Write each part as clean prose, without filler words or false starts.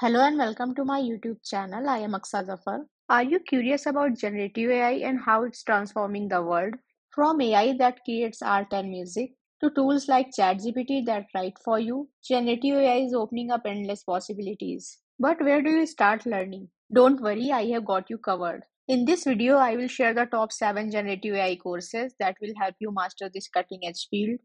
Hello and welcome to my YouTube channel. I am Aksa Zafar. Are you curious about generative AI and how it's transforming the world? From AI that creates art and music to tools like ChatGPT that write for you, generative AI is opening up endless possibilities. But where do you start learning? Don't worry, I have got you covered. In this video, I will share the top 7 generative AI courses that will help you master this cutting edge field.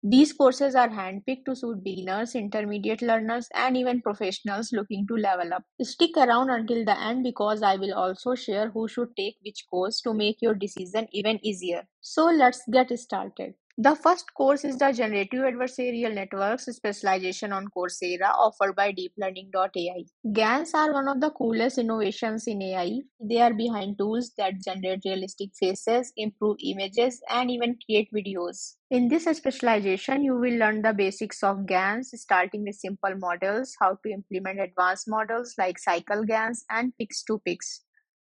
These courses are handpicked to suit beginners, intermediate learners, and even professionals looking to level up. Stick around until the end because I will also share who should take which course to make your decision even easier. So let's get started. The first course is the Generative Adversarial Networks Specialization on Coursera offered by DeepLearning.AI. GANs are one of the coolest innovations in AI. They are behind tools that generate realistic faces, improve images, and even create videos. In this specialization, you will learn the basics of GANs, starting with simple models, how to implement advanced models like cycle GANs and pix-to-pix,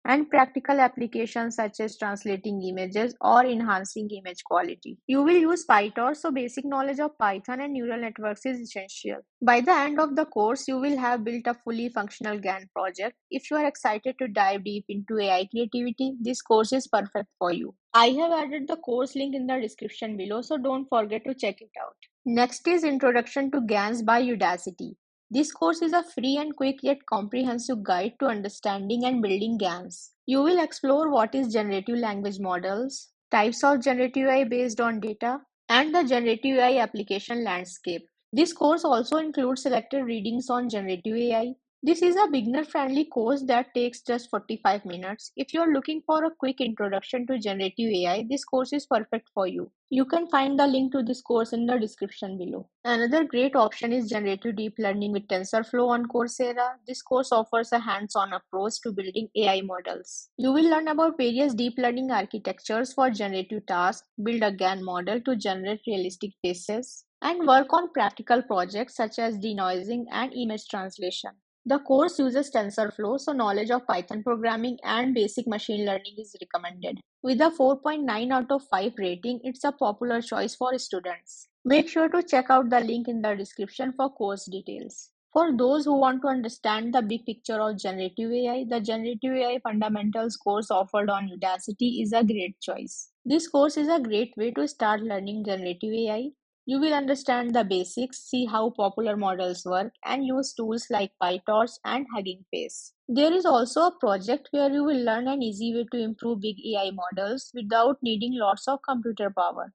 and practical applications such as translating images or enhancing image quality. You will use PyTorch, so basic knowledge of Python and neural networks is essential. By the end of the course, you will have built a fully functional GAN project. If you are excited to dive deep into AI creativity, this course is perfect for you. I have added the course link in the description below, so don't forget to check it out. Next is Introduction to GANs by Udacity. This course is a free and quick yet comprehensive guide to understanding and building GANs. You will explore what is generative language models, types of generative AI based on data, and the generative AI application landscape. This course also includes selected readings on generative AI. This is a beginner-friendly course that takes just 45 minutes. If you're looking for a quick introduction to generative AI, this course is perfect for you. You can find the link to this course in the description below. Another great option is generative deep learning with TensorFlow on Coursera. This course offers a hands-on approach to building AI models. You will learn about various deep learning architectures for generative tasks, build a GAN model to generate realistic faces, and work on practical projects such as denoising and image translation. The course uses TensorFlow, so knowledge of Python programming and basic machine learning is recommended. With a 4.9 out of 5 rating, it's a popular choice for students. Make sure to check out the link in the description for course details. For those who want to understand the big picture of generative AI, the Generative AI Fundamentals course offered on Udacity is a great choice. This course is a great way to start learning generative AI. You will understand the basics, see how popular models work, and use tools like PyTorch and Hugging Face. There is also a project where you will learn an easy way to improve big AI models without needing lots of computer power.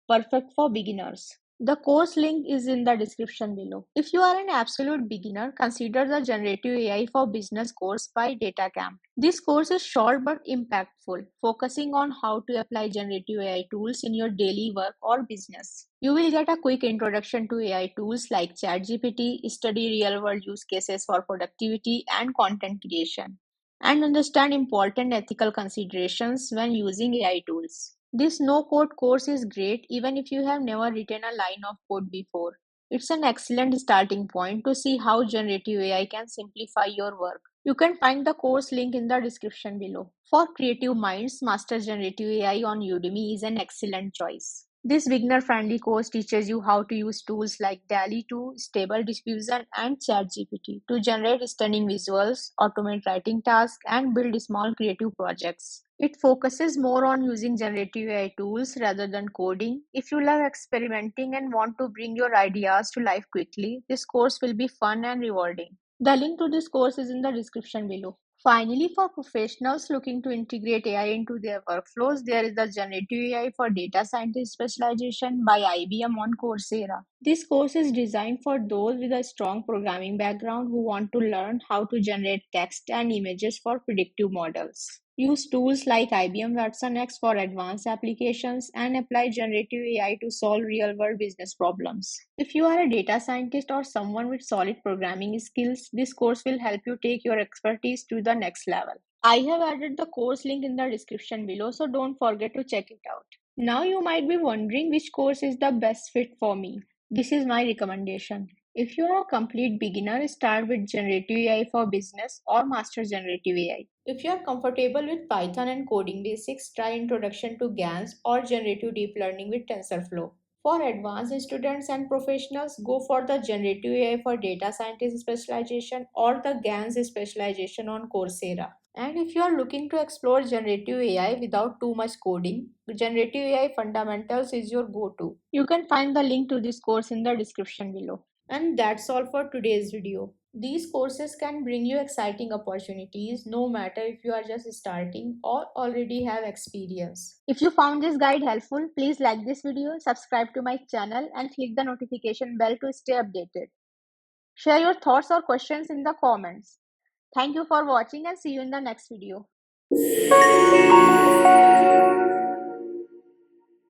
Perfect for beginners. The course link is in the description below. If you are an absolute beginner, consider the Generative AI for Business course by DataCamp. This course is short but impactful, focusing on how to apply generative AI tools in your daily work or business. You will get a quick introduction to AI tools like ChatGPT, study real-world use cases for productivity and content creation, and understand important ethical considerations when using AI tools. This no code course is great even if you have never written a line of code before. It's an excellent starting point to see how generative AI can simplify your work. You can find the course link in the description below. For creative minds, Master Generative AI on Udemy is an excellent choice. This beginner-friendly course teaches you how to use tools like DALL-E 2, Stable Diffusion, and ChatGPT to generate stunning visuals, automate writing tasks, and build small creative projects. It focuses more on using generative AI tools rather than coding. If you love experimenting and want to bring your ideas to life quickly, this course will be fun and rewarding. The link to this course is in the description below. Finally, for professionals looking to integrate AI into their workflows, there is the Generative AI for Data Scientist Specialization by IBM on Coursera. This course is designed for those with a strong programming background who want to learn how to generate text and images for predictive models. Use tools like IBM Watson X for advanced applications and apply generative AI to solve real-world business problems. If you are a data scientist or someone with solid programming skills, this course will help you take your expertise to the next level. I have added the course link in the description below, so don't forget to check it out. Now you might be wondering which course is the best fit for me. This is my recommendation. If you are a complete beginner, start with Generative AI for Business or Master Generative AI. If you are comfortable with Python and coding basics, try Introduction to GANs or Generative Deep Learning with TensorFlow. For advanced students and professionals, go for the Generative AI for Data Scientist specialization or the GANs specialization on Coursera. And if you are looking to explore generative AI without too much coding, Generative AI Fundamentals is your go to. You can find the link to this course in the description below. And that's all for today's video. These courses can bring you exciting opportunities no matter if you are just starting or already have experience. If you found this guide helpful, please like this video, subscribe to my channel, and click the notification bell to stay updated. Share your thoughts or questions in the comments. Thank you for watching and see you in the next video.